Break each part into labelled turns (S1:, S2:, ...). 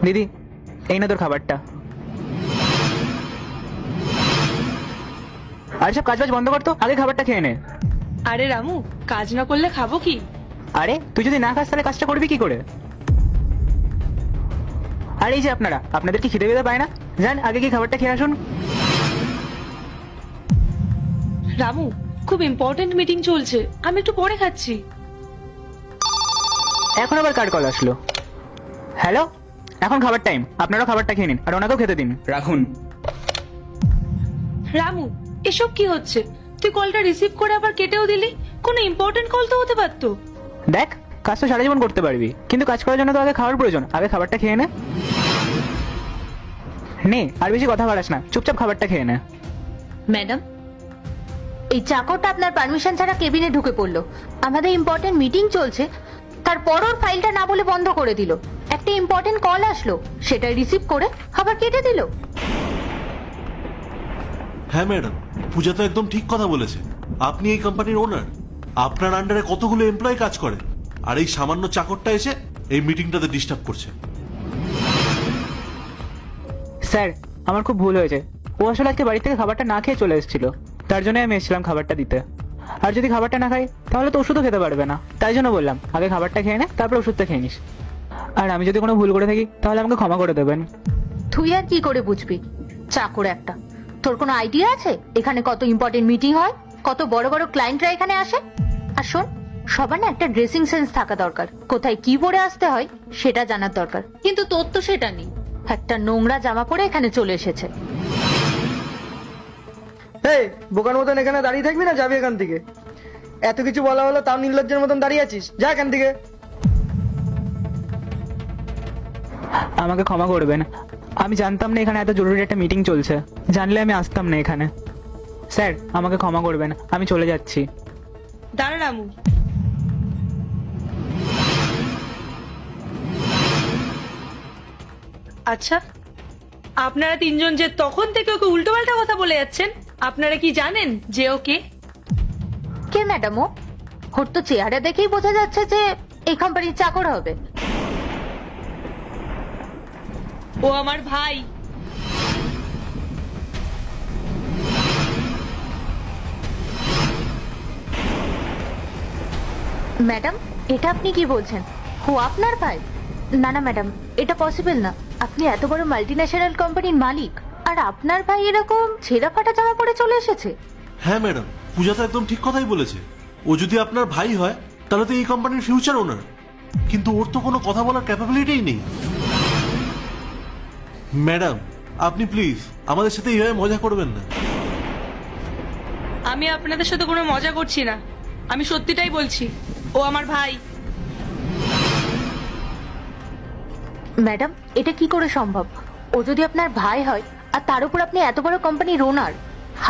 S1: দিদি, এই না তোর খাবারটা। আরে সব কাজবাজ বন্ধ কর তো, আগে খাবারটা খেয়ে নে।
S2: আরে রামু, কাজ না করলে খাবো কি?
S1: আরে তুই যদি না খাস তাহলে কাজটা করবি কি করে? আর এই যে আপনাদের কি খিদে বিদে পায় না? যান আগে কি খাবারটা খেয়ে আসুন।
S2: রামু, খুব ইম্পর্টেন্ট মিটিং চলছে, আমি একটু পরে খাচ্ছি।
S1: এখন আবার কার কল আসলো? হ্যালো, এখন খাবার টাইম, আপনারাও খাবারটা খেয়ে নিন আর ওনাকেও খেতে দিন।
S3: রাখুন।
S2: রামু, এসব কি হচ্ছে? তুই কলটা রিসিভ করে আবার কেটেও দিলি। কোনো ইম্পর্টেন্ট কল তো হতে পারতো।
S1: দেখ, কাজ তো সারা জীবন করতে পারবি, কিন্তু কাজ করার জন্য তো আগে খাওয়ার প্রয়োজন। আগে খাবারটা খেয়ে নে। নে, আর বেশি কথা বাড়াস না, চুপচাপ খাবারটা খেয়ে নে।
S4: ম্যাডাম, এই চাকরটা আপনার পারমিশন ছাড়া কেবিনে ঢুকে পড়লো। আমাদের ইম্পর্টেন্ট মিটিং চলছে, তারপর ওর ফাইলটা না বলে বন্ধ করে দিল। একটা ইম্পর্টেন্ট কল আসলো, সেটা রিসিভ করে আবার কেটে দিল।
S5: হ্যাঁ ম্যাডাম, পূজা তো একদম ঠিক কথা বলেছে। আপনি এই কোম্পানির ওনার, আপনার আন্ডারে কতগুলো এমপ্লয়ি কাজ করে, আর এই সামান্য চাকরটা এসে এই মিটিংটাতে ডিস্টার্ব করছে।
S1: স্যার, আমার খুব ভুল হয়েছে। ও আসলে আজকে বাড়ি থেকে খাবারটা না খেয়ে চলে এসেছিল, তার জন্যই আমি এসেছিলাম খাবারটা দিতে। আর যদি খাবারটা না খাই তাহলে তো ওষুধও খেতে পারবে না, তাই জন্য বললাম আগে খাবারটা খেয়ে নে, তারপর ওষুধটা খেয়ে নিস। আর আমি যদি কোনো ভুল করে থাকি তাহলে আমাকে ক্ষমা করে দেবেন।
S4: তুই আর কি করে বুঝবি? চাকর একটা। তোর কোনো আইডিয়া আছে এখানে কত ইম্পর্টেন্ট মিটিং হয়, কত বড় বড় ক্লায়েন্টরা এখানে আসে? আর শোন, সবার না একটা ড্রেসিং সেন্স থাকা দরকার, কোথায় কি পরে আসতে হয় সেটা জানার দরকার। কিন্তু তোর তো সেটা নেই, একটা নোংরা জামা পরে এখানে চলে এসেছে।
S6: এই বোকার মতন এখানে দাঁড়িয়ে থাকবি না যাবি এখান থেকে? এত কিছু বলা হলো তাও নির্লজ্জের মতন দাঁড়িয়ে আছিস, যা এখান থেকে।
S1: আমাকে ক্ষমা করবেন, আমি জানতাম না এখানে এত জরুরি একটা মিটিং চলছে। জানলে আমি আসতাম না এখানে। স্যার, আমাকে ক্ষমা করবেন, আমি চলে যাচ্ছি।
S2: দাঁড়া রামু, আচ্ছা, আপনারা তিনজন যে তখন থেকে ওকে উল্টোপাল্টা কথা বলে যাচ্ছেন, আপনারা কি জানেন যে ওকে?
S4: কে ম্যাডাম ও? ওর তো চেহারা দেখেই বোঝা যাচ্ছে যে এই কোম্পানির চাকর হবে।
S2: ও আমার ভাই।
S4: ম্যাডাম, এটা আপনি কি বলছেন? ও আপনার ভাই? না না ম্যাডাম, এটা পসিবল না। আপনি এত বড় মাল্টিন্যাশনাল কোম্পানির মালিক, আর আপনার ভাই এরকম ছেঁড়া ফাটা জামা পরে চলে এসেছে?
S5: হ্যাঁ ম্যাডাম, পূজা তো একদম ঠিক কথাই বলেছে। ও যদি আপনার ভাই হয় তাহলে তো এই কোম্পানির ফিউচার ওনার, কিন্তু ওর তো কোনো কথা বলার ক্যাপাবিলিটিই নেই। ম্যাডাম, আপনি প্লিজ আমাদের সাথে এইভাবে মজা করবেন না।
S2: আমি আপনাদের সাথে কোনো মজা করছি না, আমি সত্যিটাই বলছি। ও আমার ভাই।
S4: ম্যাডাম, এটা কি করে সম্ভব? ও যদি আপনার ভাই হয়, আর তার উপর আপনি এত বড় কোম্পানির ওনার,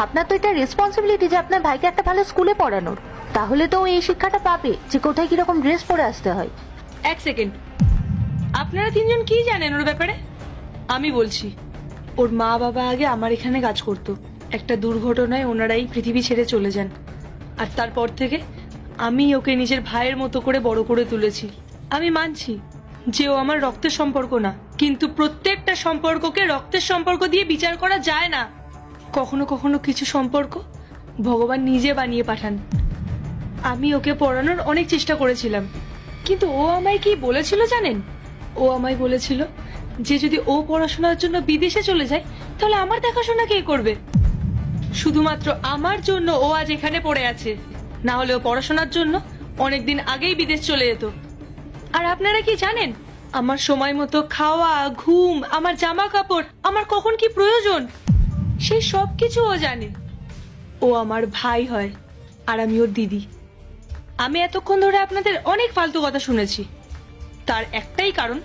S4: আপনার তো এটা রেসপন্সিবিলিটি যে আপনার ভাইকে একটা ভালো স্কুলে পড়ানোর। তাহলে তো ও এই শিক্ষাটা পাবে যে কোথায় কিরকম ড্রেস পরে আসতে হয়।
S2: এক সেকেন্ড, আপনারা তিনজন কি জানেন ওর ব্যাপারে? আমি বলছি, ওর মা বাবা আগে আমার এখানে কাজ করতো। একটা দুর্ঘটনায় ওনারাই পৃথিবী ছেড়ে চলে যান, আর তারপর থেকে আমি ওকে নিজের ভাইয়ের মতো করে বড় করে তুলেছি। আমি মানছি যে ও আমার রক্তের সম্পর্ক না, কিন্তু প্রত্যেকটা সম্পর্ককে রক্তের সম্পর্ক দিয়ে বিচার করা যায় না। কখনো কখনো কিছু সম্পর্ক ভগবান নিজে বানিয়ে পাঠান। আমি ওকে পড়ানোর অনেক চেষ্টা করেছিলাম, কিন্তু ও আমায় কি বলেছিল জানেন? ও আমায় বলেছিল যে যদি ও পড়াশোনার জন্য বিদেশে চলে যায় তাহলে আমার দেখাশোনা কে করবে। শুধুমাত্র আমার জন্য ও আজ এখানে পড়ে আছে, না হলে ও পড়াশোনার জন্য অনেকদিন আগেই বিদেশ চলে যেত। আর আপনারা কি জানেন, আমার সময় মতো খাওয়া, ঘুম, আমার জামা কাপড়, আমার কখন কি প্রয়োজন, সেই সব কিছু ও জানে। ও আমার ভাই হয় আর আমি ওর দিদি। আমি এতক্ষণ ধরে আপনাদের অনেক ফালতু কথা শুনেছি, তার একটাই কারণ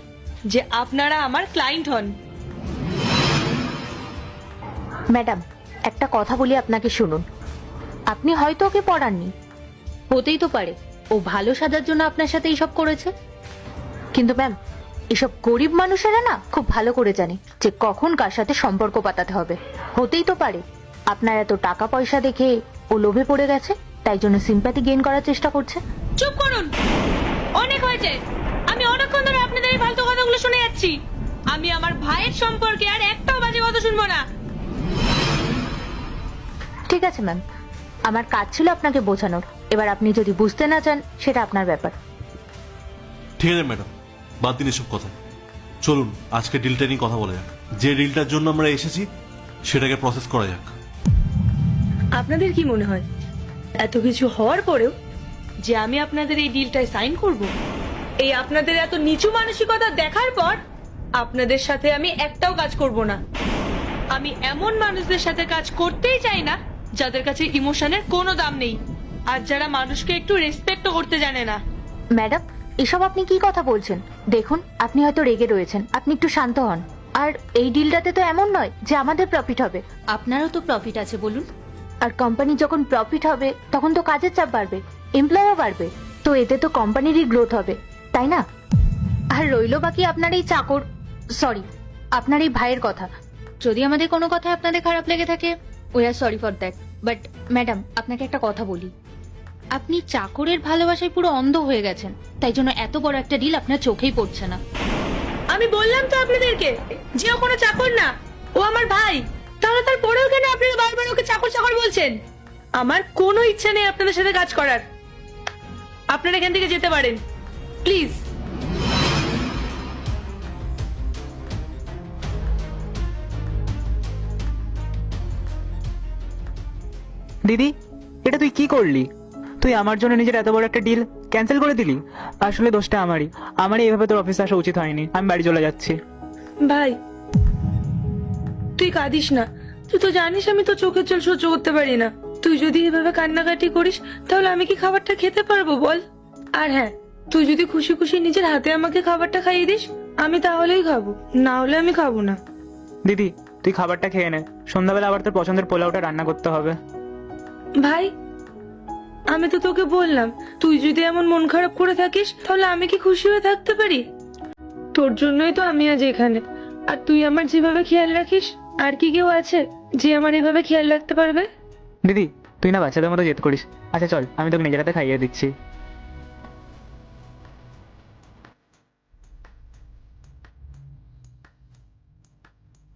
S2: যে আপনারা আমার ক্লায়েন্ট হন।
S4: ম্যাডাম, একটা কথা বলি আপনাকে, শুনুন। আপনি হয়তো ওকে পড়াননি, হতেই তো পারে ও ভালো সাজার জন্য আপনার সাথে এইসব করেছে। কিন্তু ম্যাম, এসব গরিব মানুষেরা না খুব ভালো করে জানে যে কখন কার সাথে সম্পর্ক পাতাতে হবে। হতেই তো পারে আপনার এত টাকা পয়সা দেখে ও লোভে পড়ে গেছে, তাই জন্য সিম্প্যাথি গেইন করার চেষ্টা করছে।
S2: চুপ করুন, অনেক হয়েছে। আমি অনেকক্ষণ ধরে আপনাদের এই ফালতু কথাগুলো শুনে যাচ্ছি। আমি আমার ভাইয়ের সম্পর্কে আর একটাও বাজে কথা শুনবো না।
S4: ঠিক আছে ম্যাম, আমার কাজ ছিল আপনাকে বোঝানোর। এবার আপনি যদি বুঝতে না চান সেটা আপনার ব্যাপার।
S5: ঠিক আছে ম্যাডাম, বাদ দিন এসব কথা। চলুন আজকে ডিলটা নিয়ে কথা বলা যাক। যে ডিলটার জন্য আমরা এসেছি সেটাকে প্রসেস করা যাক।
S2: আপনাদের কি মনে হয় এত কিছু হওয়ার পরেও যে আমি আপনাদের এই ডিলটায় সাইন করব? এই আপনাদের এত নিচু মানসিকতা দেখার পর আপনাদের সাথে আমি একটাও কাজ করব না। আমি এমন মানুষদের সাথে কাজ করতেই চাই না যাদের কাছে ইমোশনের কোনো দাম নেই, আর যারা মানুষকে একটু রেসপেক্টও করতে জানে না।
S4: ম্যাডাম, এসব আপনি কি কথা বলছেন? দেখুন, আপনি হয়তো রেগে রয়েছেন, আপনি একটু শান্ত হন। আর এই ডিলটাতে তো এমন নয় যে আমাদের প্রফিট হবে, আপনারও তো প্রফিট আছে বলুন। আর কোম্পানি যখন প্রফিট হবে তখন তো কাজের চাপ বাড়বে, এমপ্লয়ও বাড়বে, তো এতে তো কোম্পানিরই গ্রোথ হবে, তাই না? আর রইলো বাকি আপনার এই চাকর, সরি, আপনার এই ভাইয়ের কথা। যদি আমাদের কোনো কথা আপনাদের খারাপ লেগে থাকে, we are sorry for that. But madam, আপনাকে একটা কথা বলি, আপনি চাকরের ভালোবাসায় পুরো অন্ধ হয়ে গেছেন, তাই জন্য এত বড় একটা ডিল আপনার চোখেই পড়ছে না।
S2: আমি বললাম তো আপনাদেরকে যে ও কোনো চাকর না, ও আমার ভাই। তাহলে তারপরেও কেন আপনারা বারবার ওকে চাকর চাকর বলছেন? আমার কোনো ইচ্ছা নেই আপনাদের সাথে কাজ করার। আপনারা এখান থেকে যেতে পারেন প্লিজ।
S1: দিদি, এটা তুই কি করলি? তুই আমার জন্য নিজের এত বড় একটা ডিল ক্যান্সেল করে দিলি। আসলে দোষটা আমারই এইভাবে তোর অফিসে আসা উচিত হয়নি। আমি বাড়ি চলে যাচ্ছি।
S2: ভাই তুই কাঁদিস না, তুই তো জানিস আমি তো চোখের জল সহ্য করতে পারি না। তুই যদি এভাবে কান্নাকাটি করিস তাহলে আমি কি খাবারটা খেতে পারবো বল? আর হ্যাঁ, তুই যদি খুশি খুশি নিজের হাতে আমাকে খাবারটা খাইয়ে দিস আমি তাহলেই খাবো, না হলে আমি খাবো না।
S1: দিদি, তুই খাবারটা খেয়ে নে, সন্ধ্যাবেলা আবার তোর পছন্দের পোলাওটা রান্না করতে হবে।
S2: ভাই আমি তো তোকে বললাম, তুই যদি এমন মন খারাপ করে থাকিস তাহলে আমি কি খুশি হয়ে থাকতে পারি? তোর জন্যই তো আমি আজ এখানে। আর তুই আমার যেভাবে খেয়াল রাখিস, আর কি কেউ আছে যে আমার এভাবে খেয়াল রাখতে পারবে?
S1: দিদি, তুই না বাচ্চাদের মতো জেদ করিস। আচ্ছা চল, আমি তোকে নিজের হাতে খাইয়ে দিচ্ছি।